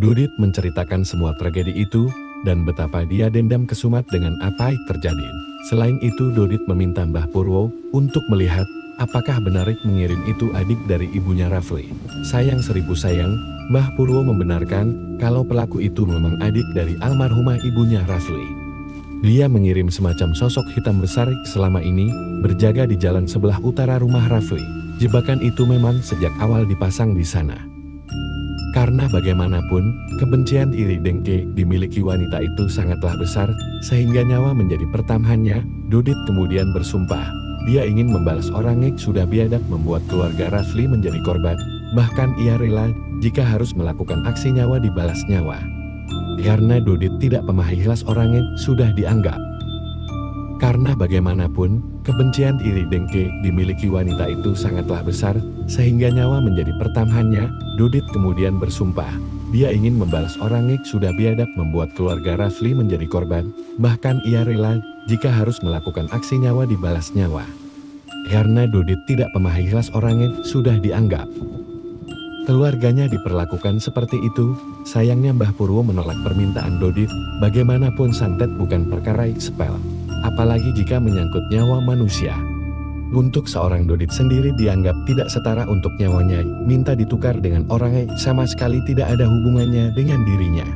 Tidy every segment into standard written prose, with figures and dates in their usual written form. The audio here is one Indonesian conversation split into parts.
Dodit menceritakan semua tragedi itu, dan betapa dia dendam kesumat dengan apa yang terjadi. Selain itu Dodit meminta Mbah Purwo untuk melihat apakah benar mengirim itu adik dari ibunya Rafli. Sayang seribu sayang, Mbah Purwo membenarkan kalau pelaku itu memang adik dari almarhumah ibunya Rafli. Dia mengirim semacam sosok hitam besar selama ini, berjaga di jalan sebelah utara rumah Rafli. Jebakan itu memang sejak awal dipasang di sana. Karena bagaimanapun, kebencian iri dengki dimiliki wanita itu sangatlah besar, sehingga nyawa menjadi pertaruhannya. Dodit kemudian bersumpah, dia ingin membalas orang yang sudah biadab membuat keluarga Rafli menjadi korban, bahkan ia rela jika harus melakukan aksi nyawa dibalas nyawa. Karena Dodit tidak pemahilas orang yang sudah dianggap. Karena bagaimanapun, kebencian iri dengki dimiliki wanita itu sangatlah besar, sehingga nyawa menjadi pertaruhannya. Dodit kemudian bersumpah, dia ingin membalas orang yang sudah biadab membuat keluarga Rafli menjadi korban, bahkan ia rela jika harus melakukan aksi nyawa dibalas nyawa. Karena Dodit tidak pemahilas orang yang sudah dianggap. Keluarganya diperlakukan seperti itu, sayangnya Mbah Purwo menolak permintaan Dodit. Bagaimanapun santet bukan perkara sepele, apalagi jika menyangkut nyawa manusia. Untuk seorang Dodit sendiri dianggap tidak setara untuk nyawanya, minta ditukar dengan orang yang sama sekali tidak ada hubungannya dengan dirinya.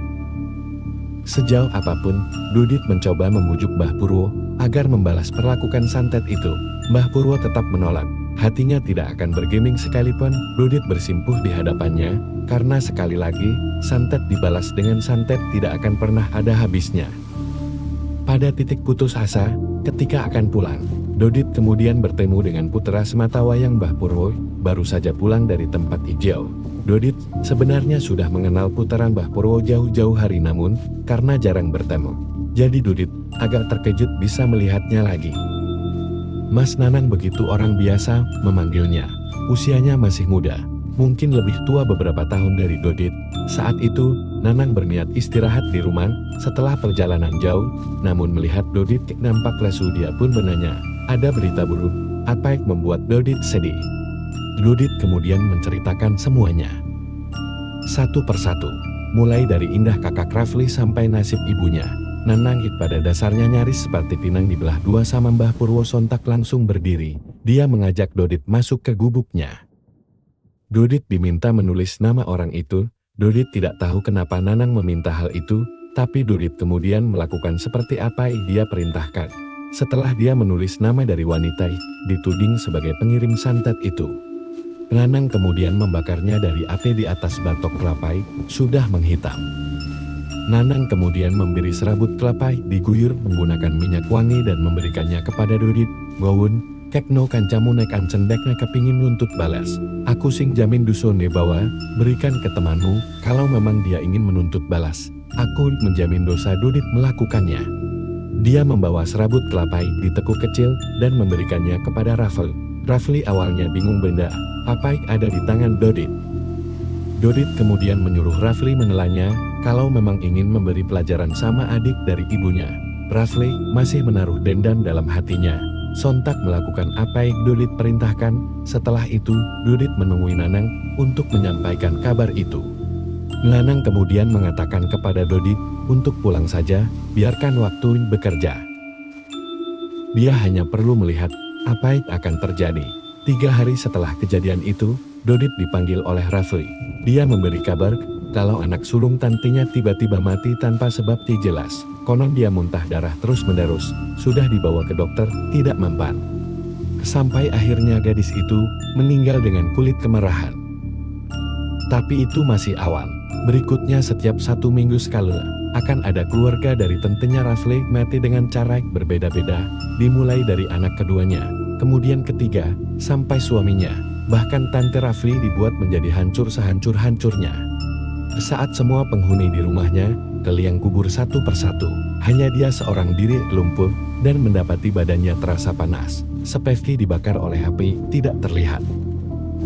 Sejauh apapun, Dodit mencoba membujuk Mbah Purwo agar membalas perlakukan santet itu. Mbah Purwo tetap menolak. Hatinya tidak akan bergeming sekalipun Dodit bersimpuh di hadapannya, karena sekali lagi, santet dibalas dengan santet tidak akan pernah ada habisnya. Pada titik putus asa, ketika akan pulang, Dodit kemudian bertemu dengan putra sematawayang Mbah Purwo, baru saja pulang dari tempat hijau. Dodit sebenarnya sudah mengenal putra Mbah Purwo jauh-jauh hari, namun karena jarang bertemu, jadi Dodit agak terkejut bisa melihatnya lagi. Mas Nanang, begitu orang biasa memanggilnya. Usianya masih muda, mungkin lebih tua beberapa tahun dari Dodit. Saat itu, Nanang berniat istirahat di rumah setelah perjalanan jauh, namun melihat Dodit nampak lesu, dia pun bertanya, ada berita buruk, apa yang membuat Dodit sedih? Dodit kemudian menceritakan semuanya. Satu persatu, mulai dari indah kakak Rafli sampai nasib ibunya. Nanang pada dasarnya nyaris seperti pinang dibelah dua sama Mbah Purwo sontak langsung berdiri. Dia mengajak Dodit masuk ke gubuknya. Dodit diminta menulis nama orang itu. Dodit tidak tahu kenapa Nanang meminta hal itu, tapi Dodit kemudian melakukan seperti apa yang dia perintahkan. Setelah dia menulis nama dari wanita dituding sebagai pengirim santet itu, Nanang kemudian membakarnya dari api di atas batok kelapa sudah menghitam. Nanang kemudian memberi serabut kelapa diguyur menggunakan minyak wangi dan memberikannya kepada Dodit. Gowun, kekno kancamu nek ancendeknya kepingin nuntut balas. Aku sing jamin dusone bawa, berikan ke temanmu, kalau memang dia ingin menuntut balas. Aku menjamin dosa. Dodit melakukannya. Dia membawa serabut kelapa ditekuk kecil dan memberikannya kepada Rafli. Rafli awalnya bingung benda apa yang ada di tangan Dodit. Dodit kemudian menyuruh Rafli menelannya, kalau memang ingin memberi pelajaran sama adik dari ibunya. Rafli masih menaruh dendam dalam hatinya, sontak melakukan apa yang Dodit perintahkan. Setelah itu, Dodit menemui Nanang untuk menyampaikan kabar itu. Nanang kemudian mengatakan kepada Dodit untuk pulang saja, biarkan waktu bekerja. Dia hanya perlu melihat apa yang akan terjadi. 3 hari setelah kejadian itu, Dodit dipanggil oleh Rafli. Dia memberi kabar kalau anak sulung tantinya tiba-tiba mati tanpa sebab jelas. Konon dia muntah darah terus-menerus, sudah dibawa ke dokter, tidak mempan. Sampai akhirnya gadis itu meninggal dengan kulit kemerahan. Tapi itu masih awal. Berikutnya setiap 1 minggu sekali akan ada keluarga dari tantenya Rafli mati dengan cara berbeda-beda, dimulai dari anak keduanya, kemudian ketiga, sampai suaminya. Bahkan tante Rafli dibuat menjadi hancur sehancur-hancurnya. Saat semua penghuni di rumahnya ke liang kubur satu persatu, hanya dia seorang diri lumpuh dan mendapati badannya terasa panas, seperti dibakar oleh api, tidak terlihat.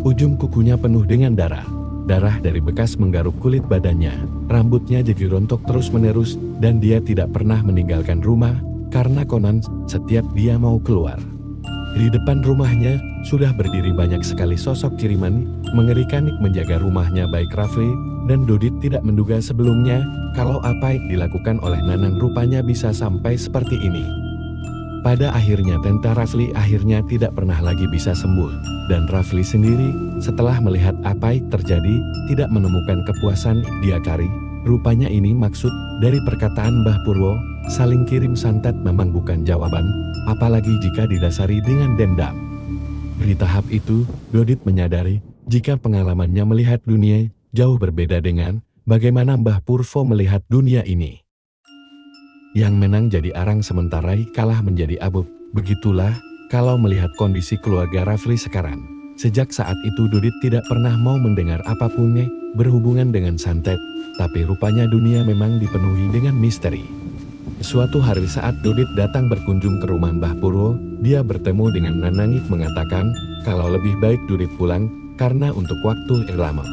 Ujung kukunya penuh dengan darah. Darah dari bekas menggaruk kulit badannya. Rambutnya jadi rontok terus-menerus dan dia tidak pernah meninggalkan rumah karena konon setiap dia mau keluar. Di depan rumahnya sudah berdiri banyak sekali sosok kiriman, mengerikan menjaga rumahnya baik Rafli dan Dodit tidak menduga sebelumnya kalau apa yang dilakukan oleh Nanang rupanya bisa sampai seperti ini. Pada akhirnya Tenta Rafli akhirnya tidak pernah lagi bisa sembuh, dan Rafli sendiri setelah melihat apa yang terjadi tidak menemukan kepuasan dia cari. Rupanya ini maksud dari perkataan Mbah Purwo, saling kirim santet memang bukan jawaban, apalagi jika didasari dengan dendam. Di tahap itu, Dodit menyadari jika pengalamannya melihat dunia jauh berbeda dengan bagaimana Mbah Purwo melihat dunia ini. Yang menang jadi arang sementara kalah menjadi abu. Begitulah kalau melihat kondisi keluarga Rafli sekarang. Sejak saat itu Dodit tidak pernah mau mendengar apapun berhubungan dengan santet, tapi rupanya dunia memang dipenuhi dengan misteri. Suatu hari saat Dodit datang berkunjung ke rumah Mbah Purwo, dia bertemu dengan Nanang mengatakan kalau lebih baik Dodit pulang karena untuk waktu yang lama.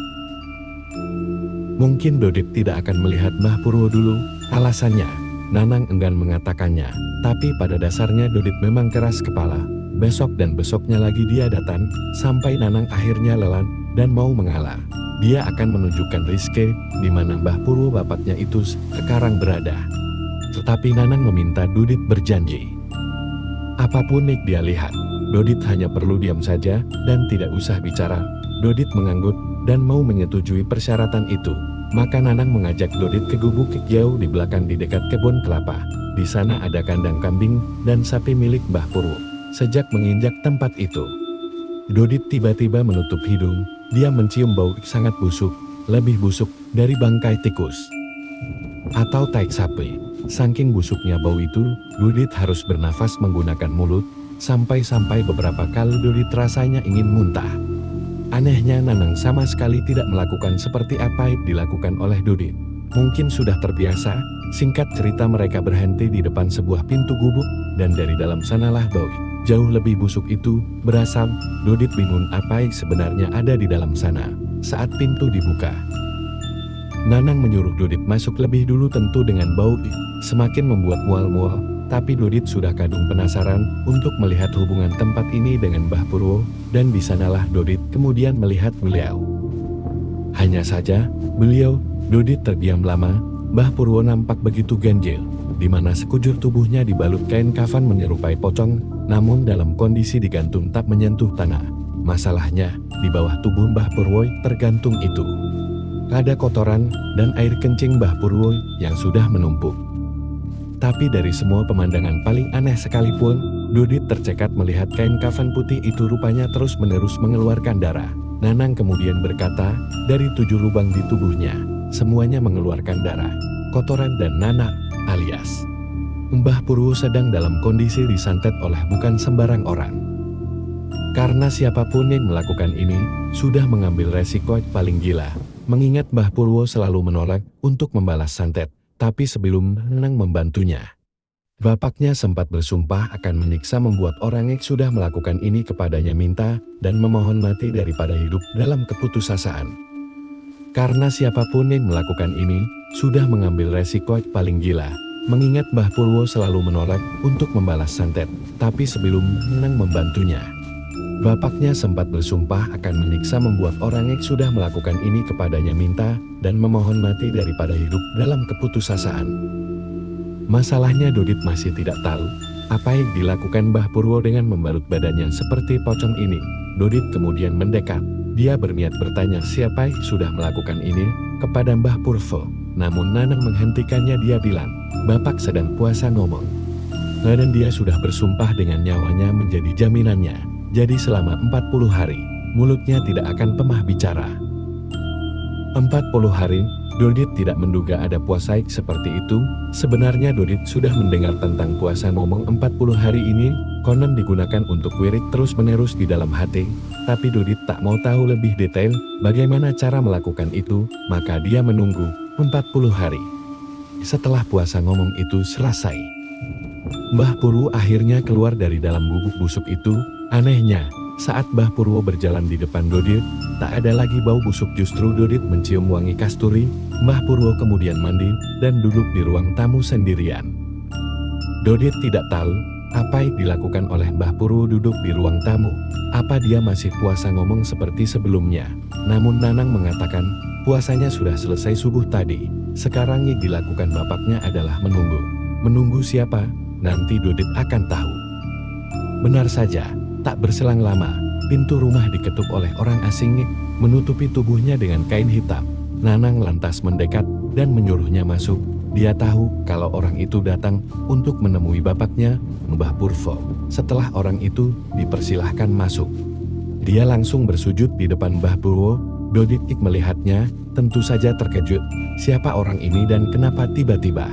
Mungkin Dodit tidak akan melihat Mbah Purwo dulu, alasannya. Nanang enggan mengatakannya, tapi pada dasarnya Dodit memang keras kepala. Besok dan besoknya lagi dia datang, sampai Nanang akhirnya lelah dan mau mengalah. Dia akan menunjukkan Rizky, di mana Mbah Purwo bapaknya itu sekarang berada. Tetapi Nanang meminta Dodit berjanji. Apapun yang dia lihat, Dodit hanya perlu diam saja dan tidak usah bicara. Dodit mengangguk dan mau menyetujui persyaratan itu. Maka Nanang mengajak Dodit ke gubuk jauh di belakang di dekat kebun kelapa. Di sana ada kandang kambing dan sapi milik Mbah Purwo. Sejak menginjak tempat itu, Dodit tiba-tiba menutup hidung. Dia mencium bau sangat busuk, lebih busuk dari bangkai tikus atau tai sapi. Saking busuknya bau itu, Dodit harus bernafas menggunakan mulut. Sampai-sampai beberapa kali Dodit rasanya ingin muntah. Anehnya Nanang sama sekali tidak melakukan seperti apa yang dilakukan oleh Dodit. Mungkin sudah terbiasa. Singkat cerita mereka berhenti di depan sebuah pintu gubuk, dan dari dalam sanalah bau jauh lebih busuk itu berasal. Dodit bingung apa yang sebenarnya ada di dalam sana. Saat pintu dibuka, Nanang menyuruh Dodit masuk lebih dulu, tentu dengan bau semakin membuat mual-mual. Tapi Dodit sudah kadung penasaran untuk melihat hubungan tempat ini dengan Mbah Purwo, dan di sanalah Dodit kemudian melihat beliau. Hanya saja, Dodit terdiam lama. Mbah Purwo nampak begitu ganjil, di mana sekujur tubuhnya dibalut kain kafan menyerupai pocong, namun dalam kondisi digantung tak menyentuh tanah. Masalahnya, di bawah tubuh Mbah Purwo tergantung itu ada kotoran dan air kencing Mbah Purwo yang sudah menumpuk. Tapi dari semua pemandangan paling aneh sekalipun, Dodit tercekat melihat kain kafan putih itu rupanya terus-menerus mengeluarkan darah. Nanang kemudian berkata, dari 7 lubang di tubuhnya, semuanya mengeluarkan darah, kotoran dan nanah, alias Mbah Purwo sedang dalam kondisi disantet oleh bukan sembarang orang. Karena siapapun yang melakukan ini, sudah mengambil resiko paling gila, mengingat Mbah Purwo selalu menolak untuk membalas santet. Tapi sebelum Nanang membantunya, bapaknya sempat bersumpah akan menyiksa membuat orang yang sudah melakukan ini kepadanya minta dan memohon mati daripada hidup dalam keputusasaan. Karena siapapun yang melakukan ini, sudah mengambil resiko paling gila, mengingat Mbah Purwo selalu menolak untuk membalas santet. Tapi sebelum Nanang membantunya, bapaknya sempat bersumpah akan menyiksa membuat orang yang sudah melakukan ini kepadanya minta dan memohon mati daripada hidup dalam keputusasaan. Masalahnya Dodit masih tidak tahu apa yang dilakukan Mbah Purwo dengan membalut badannya seperti pocong ini. Dodit kemudian mendekat. Dia berniat bertanya siapa yang sudah melakukan ini kepada Mbah Purwo. Namun Nanang menghentikannya. Dia bilang, "Bapak sedang puasa ngomong. Dan dia sudah bersumpah dengan nyawanya menjadi jaminannya. Jadi selama 40 hari, mulutnya tidak akan pernah bicara." 40 hari, Dodit tidak menduga ada puasa seperti itu. Sebenarnya Dodit sudah mendengar tentang puasa ngomong 40 hari ini, konon digunakan untuk wirid terus-menerus di dalam hati. Tapi Dodit tak mau tahu lebih detail bagaimana cara melakukan itu, maka dia menunggu 40 hari. Setelah puasa ngomong itu selesai, Mbah Purwo akhirnya keluar dari dalam gubuk busuk itu. Anehnya, saat Mbah Purwo berjalan di depan Dodit, tak ada lagi bau busuk, justru Dodit mencium wangi kasturi. Mbah Purwo kemudian mandi dan duduk di ruang tamu sendirian. Dodit tidak tahu Apa yang dilakukan oleh Mbah Purwo duduk di ruang tamu? Apa dia masih puasa ngomong seperti sebelumnya? Namun Nanang mengatakan, puasanya sudah selesai subuh tadi. Sekarang yang dilakukan bapaknya adalah menunggu. Menunggu siapa? Nanti Dodit akan tahu. Benar saja, tak berselang lama, pintu rumah diketuk oleh orang asing menutupi tubuhnya dengan kain hitam. Nanang lantas mendekat dan menyuruhnya masuk. Dia tahu kalau orang itu datang untuk menemui bapaknya, Mbah Purwo. Setelah orang itu dipersilahkan masuk, dia langsung bersujud di depan Mbah Purwo. Dodit melihatnya, tentu saja terkejut. Siapa orang ini dan kenapa tiba-tiba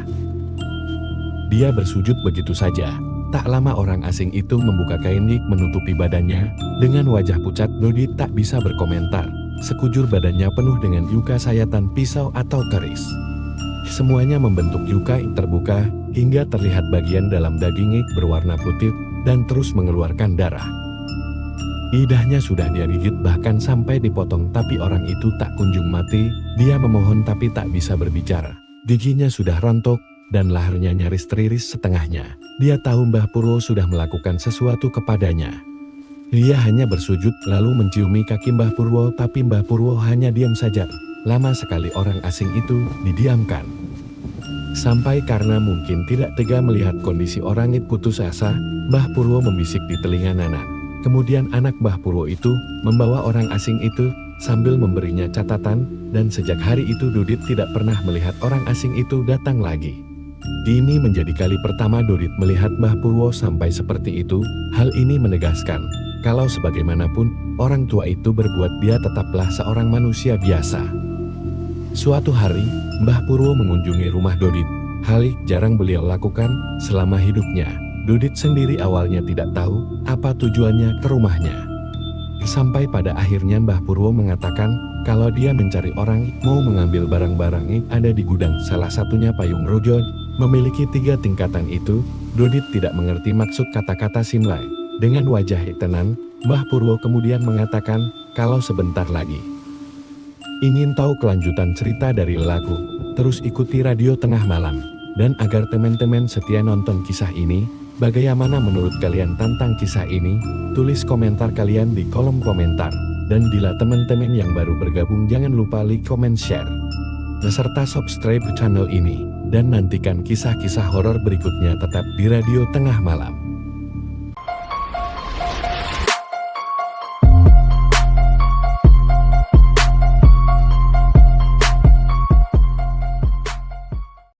dia bersujud begitu saja? Tak lama orang asing itu membuka kain menutupi badannya. Dengan wajah pucat, Dodit tak bisa berkomentar. Sekujur badannya penuh dengan luka sayatan pisau atau keris. Semuanya membentuk luka terbuka, hingga terlihat bagian dalam daging berwarna putih, dan terus mengeluarkan darah. Lidahnya sudah dia gigit bahkan sampai dipotong, tapi orang itu tak kunjung mati. Dia memohon tapi tak bisa berbicara. Giginya sudah rontok, dan lehernya nyaris teriris setengahnya. Dia tahu Mbah Purwo sudah melakukan sesuatu kepadanya. Dia hanya bersujud lalu menciumi kaki Mbah Purwo, tapi Mbah Purwo hanya diam saja. Lama sekali orang asing itu didiamkan. Sampai karena mungkin tidak tega melihat kondisi orang itu putus asa, Mbah Purwo membisik di telinga Nanang. Kemudian anak Mbah Purwo itu membawa orang asing itu sambil memberinya catatan, dan sejak hari itu Dodit tidak pernah melihat orang asing itu datang lagi. Ini menjadi kali pertama Dodit melihat Mbah Purwo sampai seperti itu. Hal ini menegaskan kalau sebagaimanapun orang tua itu berbuat, dia tetaplah seorang manusia biasa. Suatu hari, Mbah Purwo mengunjungi rumah Dodit. Hal yang jarang beliau lakukan selama hidupnya. Dodit sendiri awalnya tidak tahu apa tujuannya ke rumahnya. Sampai pada akhirnya Mbah Purwo mengatakan kalau dia mencari orang mau mengambil barang-barang yang ada di gudang, salah satunya payung rojo memiliki 3 tingkatan itu. Dodit tidak mengerti maksud kata-kata Simlai. Dengan wajah tenang, Mbah Purwo kemudian mengatakan kalau sebentar lagi. Ingin tahu kelanjutan cerita dari lelaku? Terus ikuti Radio Tengah Malam. Dan agar teman-teman setia nonton kisah ini, bagaimana menurut kalian tentang kisah ini? Tulis komentar kalian di kolom komentar. Dan bila teman-teman yang baru bergabung jangan lupa like, comment, share, beserta subscribe channel ini. Dan nantikan kisah-kisah horor berikutnya tetap di Radio Tengah Malam.